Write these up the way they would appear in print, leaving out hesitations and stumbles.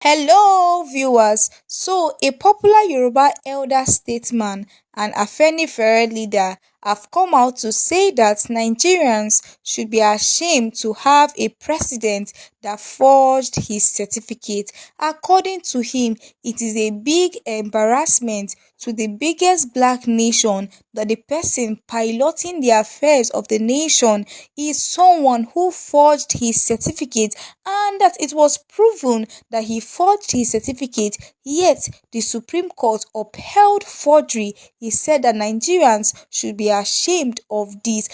Hello, viewers. So, a popular Yoruba elder statesman and Afenifere leader have come out to say that Nigerians should be ashamed to have a president that forged his certificate. According to him, it is a big embarrassment to the biggest black nation that the person piloting the affairs of the nation is someone who forged his certificate, and that it was proven that he forged his certificate, yet the Supreme Court upheld forgery. He said that Nigerians should be ashamed of this.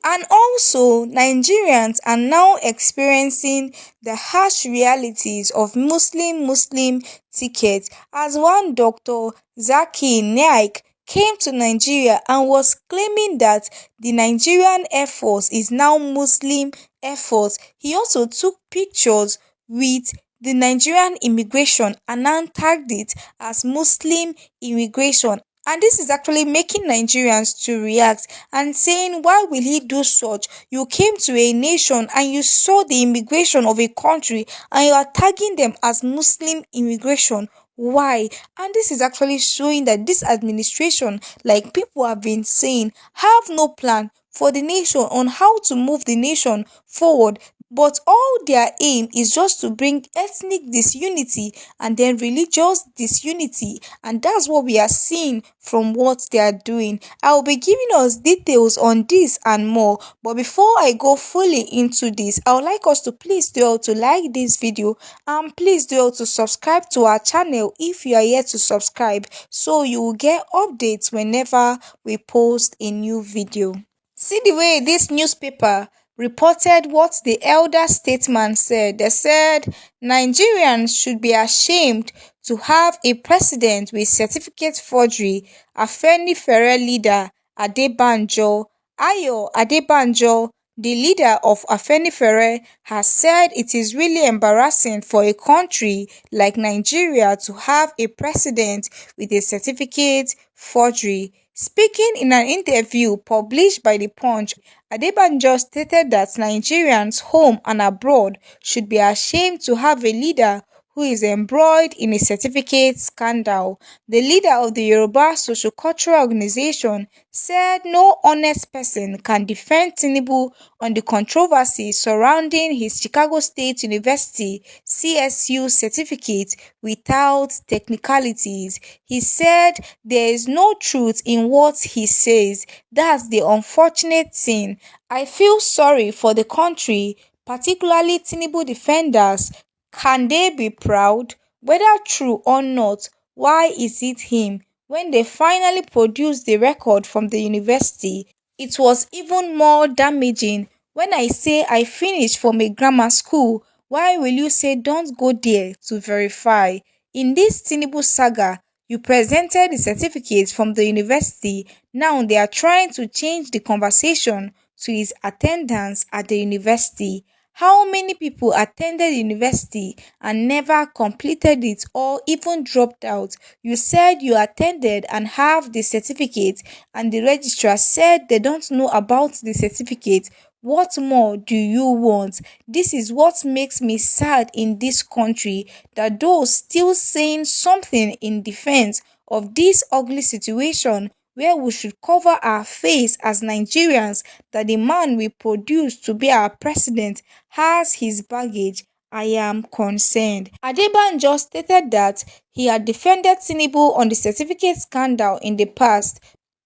And also, Nigerians are now experiencing the harsh realities of Muslim tickets, as one Dr. Zaki Naik came to Nigeria and was claiming that the Nigerian Air Force is now Muslim Air Force. He also took pictures with the Nigerian immigration and now tagged it as Muslim immigration. And this is actually making Nigerians to react and saying, why will he do such? You came to a nation and you saw the immigration of a country and you are tagging them as Muslim immigration. Why? And this is actually showing that this administration, like people have been saying, have no plan for the nation on how to move the nation forward. But all their aim is just to bring ethnic disunity and then religious disunity, and that's what we are seeing from what they are doing. I will be giving us details on this and more, but before I go fully into this, I would like us to please do all to like this video and please do all to subscribe to our channel if you are yet to subscribe, so you will get updates whenever we post a new video. See the way this newspaper reported what the elder statesman said. They said Nigerians should be ashamed to have a president with certificate forgery. Afenifere leader Adebanjo, Ayo Adebanjo, the leader of Afenifere, has said it is really embarrassing for a country like Nigeria to have a president with a certificate forgery. Speaking in an interview published by The Punch, Adebanjo stated that Nigerians home and abroad should be ashamed to have a leader who is embroiled in a certificate scandal. The leader of the Yoruba Social-Cultural Organization said no honest person can defend Tinubu on the controversy surrounding his Chicago State University (CSU) certificate without technicalities. He said there is no truth in what he says. That's the unfortunate thing. I feel sorry for the country, particularly Tinubu defenders. Can they be proud? Whether true or not, why is it him? When they finally produced the record from the university, it was even more damaging. When I say I finished from a grammar school, why will you say don't go there to verify? In this Tinubu saga, you presented the certificate from the university. Now they are trying to change the conversation to his attendance at the university. How many people attended university and never completed it or even dropped out? You said you attended and have the certificate, and the registrar said they don't know about the certificate. What more do you want? This is what makes me sad in this country, that those still saying something in defense of this ugly situation where we should cover our face as Nigerians, that the man we produce to be our president has his baggage. I am concerned. Adebanjo stated that he had defended Tinubu on the certificate scandal in the past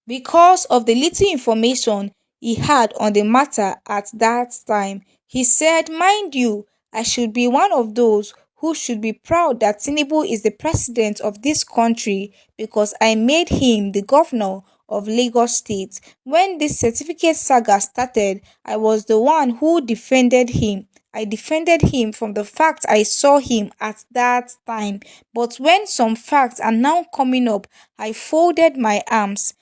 because of the little information he had on the matter at that time. He said, mind you, I should be one of those who should be proud that Tinubu is the president of this country because I made him the governor of Lagos State. When this certificate saga started, I was the one who defended him. I defended him from the fact I saw him at that time. But when some facts are now coming up, I folded my arms.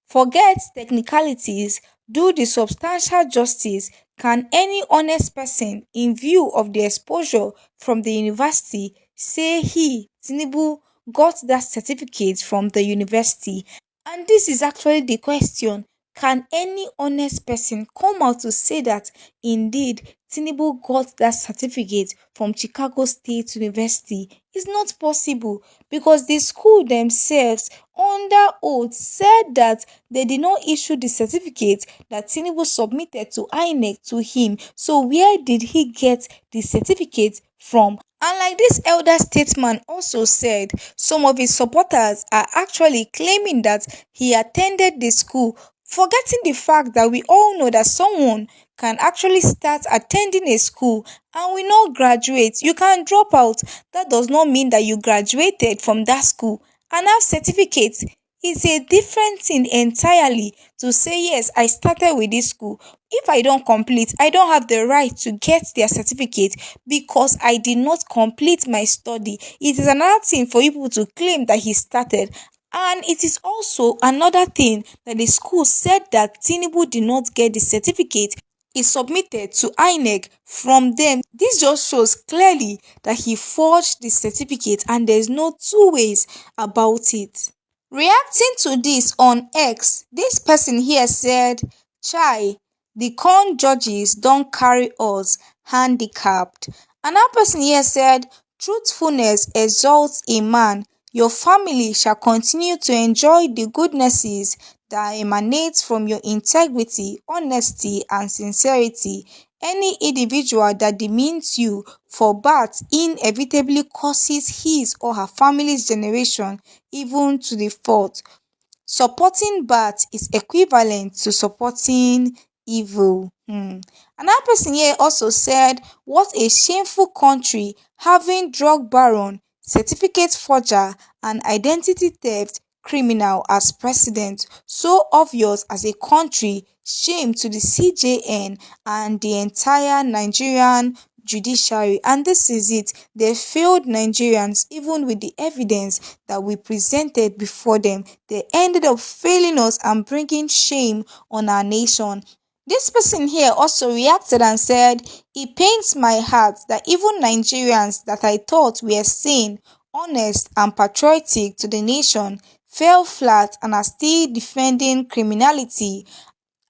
Forget technicalities, do the substantial justice. Can any honest person, in view of the exposure from the university, say he, Tinubu, got that certificate from the university? And this is actually the question. Can any honest person come out to say that indeed Tinubu got that certificate from Chicago State University. It's not possible because the school themselves under oath said that they did not issue the certificate that Tinubu submitted to INEC to him. So where did he get the certificate from? And like this elder statesman also said, some of his supporters are actually claiming that he attended the school, forgetting the fact that we all know that someone can actually start attending a school and will not graduate. You can drop out. That does not mean that you graduated from that school and have certificates. It's a different thing entirely to say, yes, I started with this school. If I don't complete, I don't have the right to get their certificate because I did not complete my study. It is another thing for people to claim that he started. And it is also another thing that the school said that Tinubu did not get the certificate he submitted to INEC from them. This just shows clearly that he forged the certificate and there's no two ways about it. Reacting to this on X, this person here said, Chai, the con judges don't carry us handicapped. Another person here said, truthfulness exalts a man. Your family shall continue to enjoy the goodnesses that emanate from your integrity, honesty, and sincerity. Any individual that demeans you for birth inevitably causes his or her family's generation even to the fourth. Supporting bad is equivalent to supporting evil. Another person here also said, what a shameful country having drug baron, certificate forger, and identity theft criminal as president. So obvious as a country, shame to the CJN and the entire Nigerian judiciary. And this is it. They failed Nigerians even with the evidence that we presented before them. They ended up failing us and bringing shame on our nation. This person here also reacted and said, it pains my heart that even Nigerians that I thought were sane, honest, and patriotic to the nation fell flat and are still defending criminality.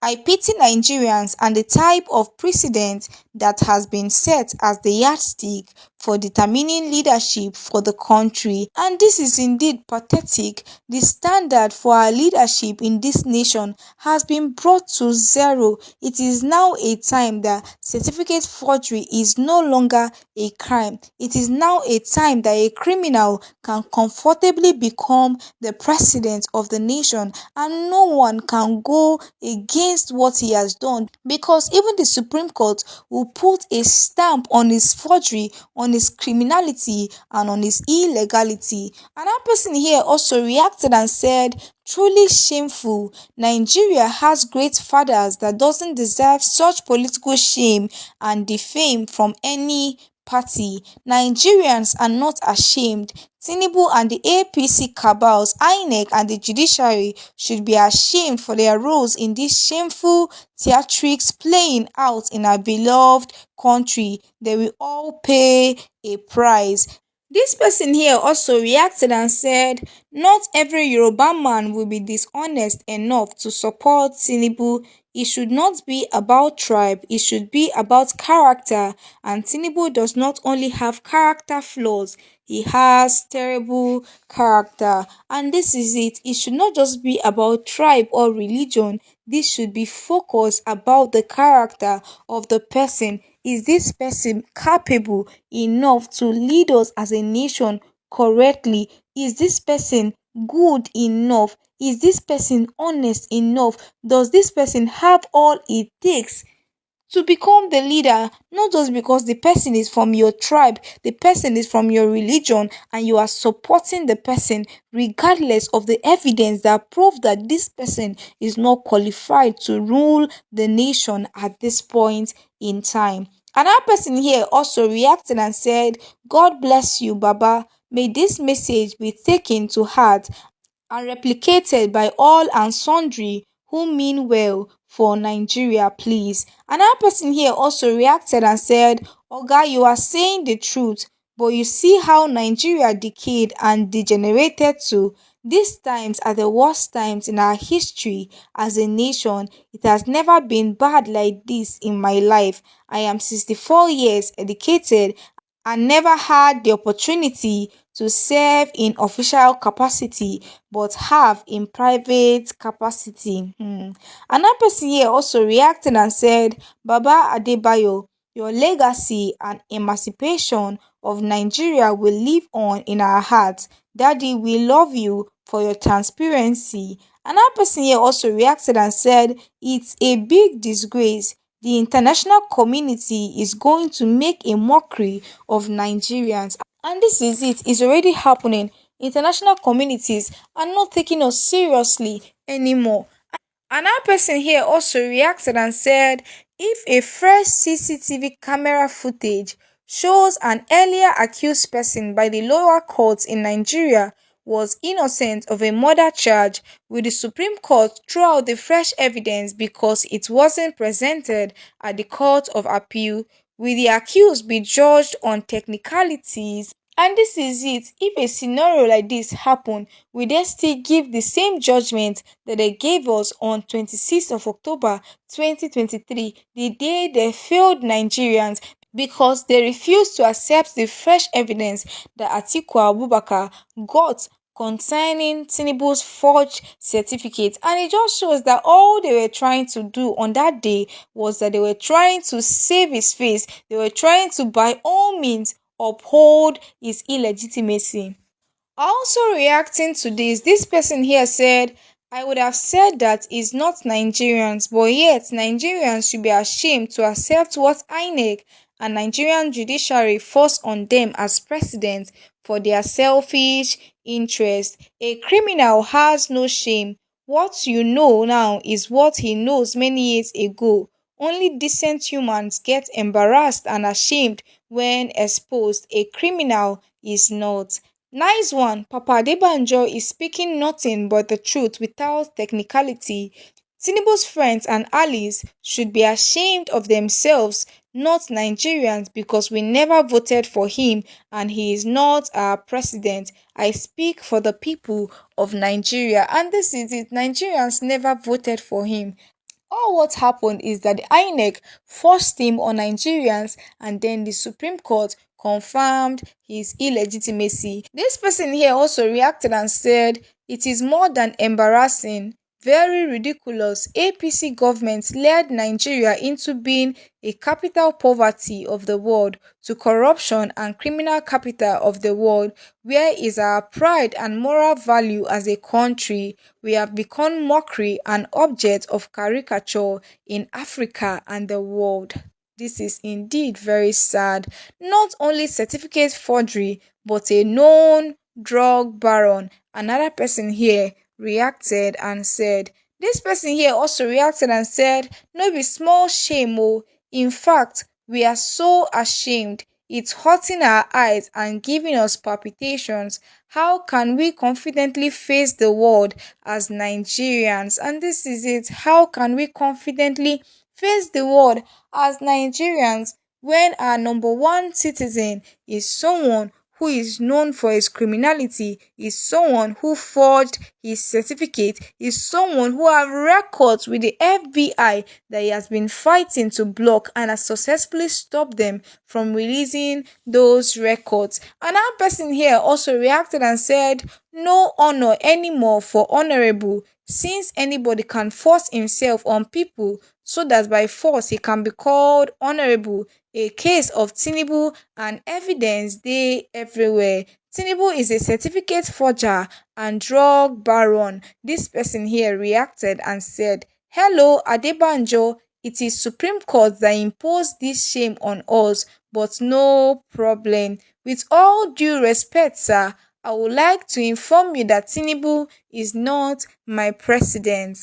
I pity Nigerians and the type of precedent that has been set as the yardstick for determining leadership for the country. And this is indeed pathetic. The standard for our leadership in this nation has been brought to zero. It is now a time that certificate forgery is no longer a crime. It is now a time that a criminal can comfortably become the president of the nation and no one can go against what he has done because even the Supreme Court will put a stamp on his forgery, on his criminality, and on his illegality. Another person here also reacted and said, truly shameful. Nigeria has great fathers that doesn't deserve such political shame and defame from any party. Nigerians are not ashamed. Tinubu and the APC cabals, INEC and the judiciary should be ashamed for their roles in this shameful theatrics playing out in our beloved country. They will all pay a price. This person here also reacted and said, not every Yoruba man will be dishonest enough to support Tinubu. It should not be about tribe, it should be about character. And Tinubu does not only have character flaws, he has terrible character. And this is it. It should not just be about tribe or religion. This should be focused about the character of the person. Is this person capable enough to lead us as a nation correctly? Is this person good enough? Is this person honest enough? Does this person have all it takes to become the leader? Not just because the person is from your tribe, the person is from your religion, and you are supporting the person regardless of the evidence that prove that this person is not qualified to rule the nation at this point in time. Another person here also reacted and said, God bless you, Baba. May this message be taken to heart and replicated by all and sundry who mean well for Nigeria, please. Another person here also reacted and said, Oga, you are saying the truth. But you see how Nigeria decayed and degenerated to. These times are the worst times in our history as a nation. It has never been bad like this in my life. I am 64 years educated and never had the opportunity to serve in official capacity but have in private capacity. Another person here also reacted and said, Baba Adebayo, your legacy and emancipation of Nigeria will live on in our hearts. Daddy, we love you for your transparency. Another person here also reacted and said, it's a big disgrace. The international community is going to make a mockery of Nigerians. And this is it, it's already happening. International communities are not taking us seriously anymore. Another person here also reacted and said, if a fresh CCTV camera footage shows an earlier accused person by the lower courts in Nigeria was innocent of a murder charge, will the Supreme Court throw out the fresh evidence because it wasn't presented at the Court of Appeal? Will the accused be judged on technicalities? And this is it. If a scenario like this happen, will they still give the same judgment that they gave us on 26th of October 2023, the day they failed Nigerians because they refused to accept the fresh evidence that Atiku Abubakar got concerning Tinubu's forged certificate. And it just shows that all they were trying to do on that day was that they were trying to save his face. They were trying to, by all means, uphold his illegitimacy. Also reacting to this person here said, I would have said that it's not Nigerians, but yet Nigerians should be ashamed to accept what INEC and Nigerian judiciary force on them as precedent for their selfish interest. A criminal has no shame. What you know now is what he knows many years ago. Only decent humans get embarrassed and ashamed when exposed. A criminal is not. Nice one. Papa Adebanjo is speaking nothing but the truth without technicality. Tinubu's friends and allies should be ashamed of themselves, not Nigerians, because we never voted for him and he is not our president. I speak for the people of Nigeria, and this is it. Nigerians never voted for him. All what happened is that the INEC forced him on Nigerians and then the Supreme Court confirmed his illegitimacy. This person here also reacted and said, it is more than embarrassing, very ridiculous. APC government led Nigeria into being a capital poverty of the world to corruption and criminal capital of the world. Where is our pride and moral value as a country? We have become mockery and object of caricature in Africa and the world. This is indeed very sad. Not only certificate forgery, but a known drug baron. Another person here reacted and said, this person here also reacted and said, no be small shame oh. In fact, we are so ashamed. It's hurting our eyes and giving us palpitations. How can we confidently face the world as Nigerians? And this is it. How can we confidently face the world as Nigerians when our number one citizen is someone who is known for his criminality, is someone who forged his certificate, is someone who have records with the FBI that he has been fighting to block and has successfully stopped them from releasing those records. Another person here also reacted and said, no honor anymore for honorable, since anybody can force himself on people so that by force he can be called honorable. A case of Tinubu and evidence dey everywhere. Tinubu is a certificate forger and drug baron. This person here reacted and said, hello Adebanjo, it is Supreme Court that imposed this shame on us, but no problem. With all due respect, sir, I would like to inform you that Tinubu is not my president.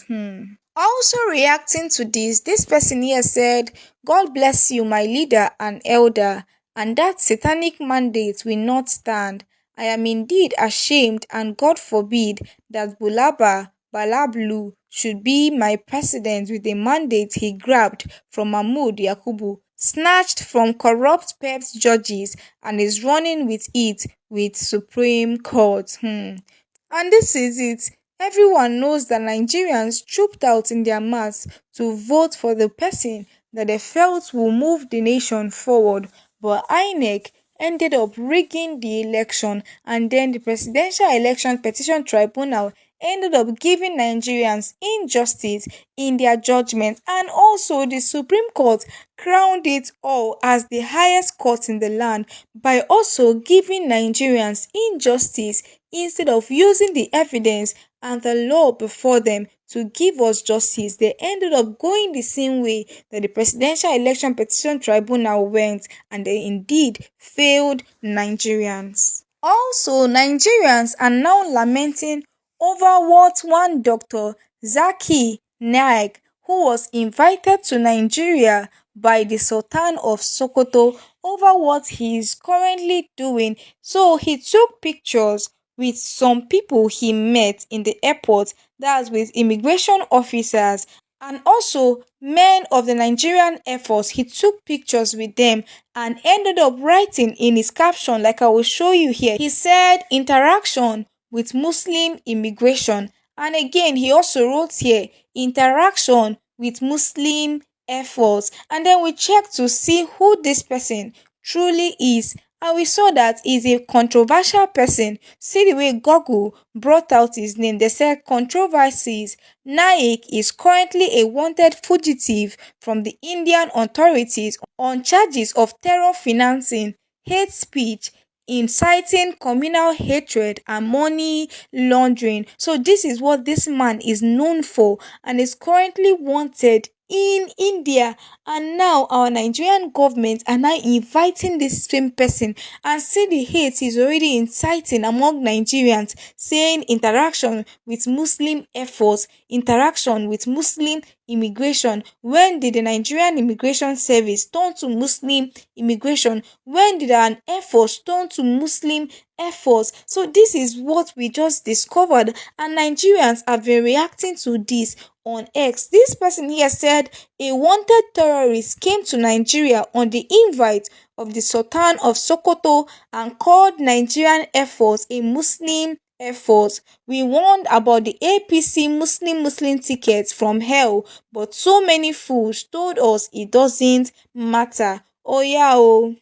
Also reacting to this person here said, God bless you, my leader and elder, and that satanic mandate will not stand. I am indeed ashamed, and God forbid that Bulaba Balablu should be my president with a mandate he grabbed from Mahmoud Yakubu. snatched from corrupt PEP's judges and is running with it with Supreme Court. And this is it. Everyone knows that Nigerians trooped out in their mass to vote for the person that they felt will move the nation forward. But INEC ended up rigging the election, and then the Presidential Election Petition Tribunal ended up giving Nigerians injustice in their judgment, and also the Supreme Court crowned it all as the highest court in the land by also giving Nigerians injustice instead of using the evidence and the law before them to give us justice. They ended up going the same way that the Presidential Election Petition Tribunal went, and they indeed failed Nigerians. Also, Nigerians are now lamenting over what one Dr. Zaki Naik, who was invited to Nigeria by the Sultan of Sokoto, over what he is currently doing. So he took pictures with some people he met in the airport, that's with immigration officers and also men of the Nigerian Air Force. He took pictures with them and ended up writing in his caption, like I will show you here. He said interaction with Muslim immigration. And again, he also wrote here interaction with Muslim Air Force. And then we checked to see who this person truly is. And we saw that he's a controversial person. See the way Google brought out his name. They said controversies. Naik is currently a wanted fugitive from the Indian authorities on charges of terror financing, hate speech, inciting communal hatred, and money laundering. So this is what this man is known for and is currently wanted in India. And now our Nigerian government are now inviting this same person, and see the hate he's already inciting among Nigerians, saying interaction with Muslim efforts, interaction with Muslim immigration. When did the Nigerian Immigration Service turn to Muslim immigration? When did an Air Force turn to Muslim Air Force? So this is what we just discovered, and Nigerians have been reacting to this on X. This person here said a wanted terrorist came to Nigeria on the invite of the Sultan of Sokoto and called Nigerian Air Force a Muslim Air Force. We warned about the APC Muslim tickets from hell, but so many fools told us it doesn't matter. Oh yeah, oh.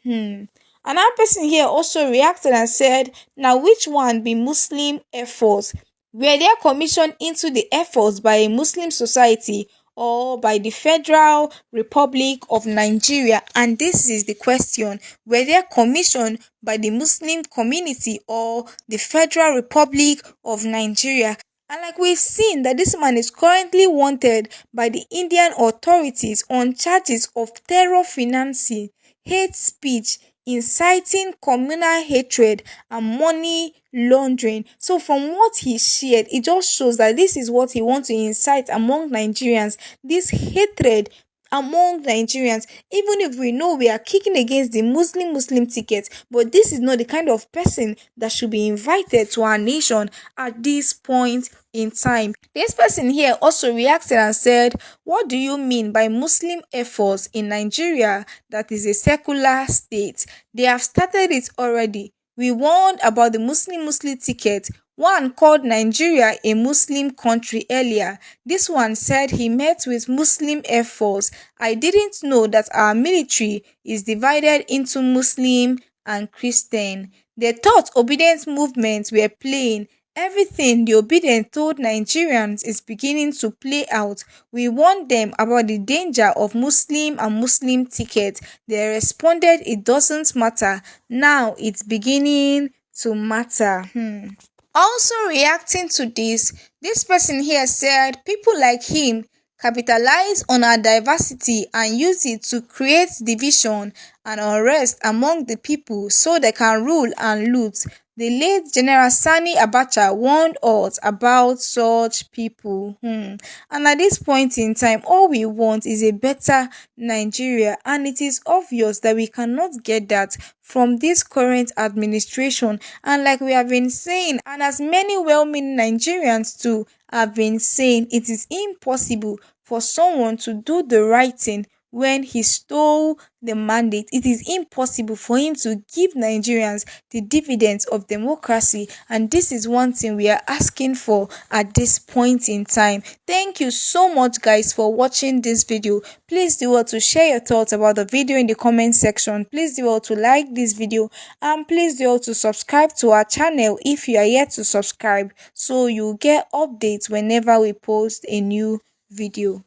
Another person here also reacted and said, now which one be Muslim Air Force? Were they commissioned into the Air Force by a Muslim society or by the Federal Republic of Nigeria? And this is the question. Were they commissioned by the Muslim community or the Federal Republic of Nigeria? And like we've seen that this man is currently wanted by the Indian authorities on charges of terror financing, hate speech, inciting communal hatred, and money laundering. So from what he shared, it just shows that this is what he wants to incite among Nigerians, this hatred among Nigerians. Even if we know we are kicking against the Muslim ticket, but this is not the kind of person that should be invited to our nation at this point in time. This person here also reacted and said, what do you mean by Muslim efforts in Nigeria that is a secular state? They have started it already. We warned about the Muslim ticket. One called Nigeria a Muslim country earlier. This one said he met with Muslim Air Force. I didn't know that our military is divided into Muslim and Christian. They thought obedient movements were playing. Everything the obedient told Nigerians is beginning to play out. We warned them about the danger of Muslim and Muslim tickets. They responded it doesn't matter. Now it's beginning to matter. Also reacting to this person here said people like him capitalize on our diversity and use it to create division and unrest among the people so they can rule and loot. The late General Sani Abacha warned us about such people. And at this point in time, all we want is a better Nigeria, and it is obvious that we cannot get that from this current administration. And like we have been saying, and as many well-meaning Nigerians too have been saying, it is impossible for someone to do the right thing when he stole the mandate. It is impossible for him to give Nigerians the dividends of democracy, and this is one thing we are asking for at this point in time. Thank you so much, guys, for watching this video. Please do well to share your thoughts about the video in the comment section. Please do well to like this video, and please do well to subscribe to our channel if you are yet to subscribe, so you get updates whenever we post a new video.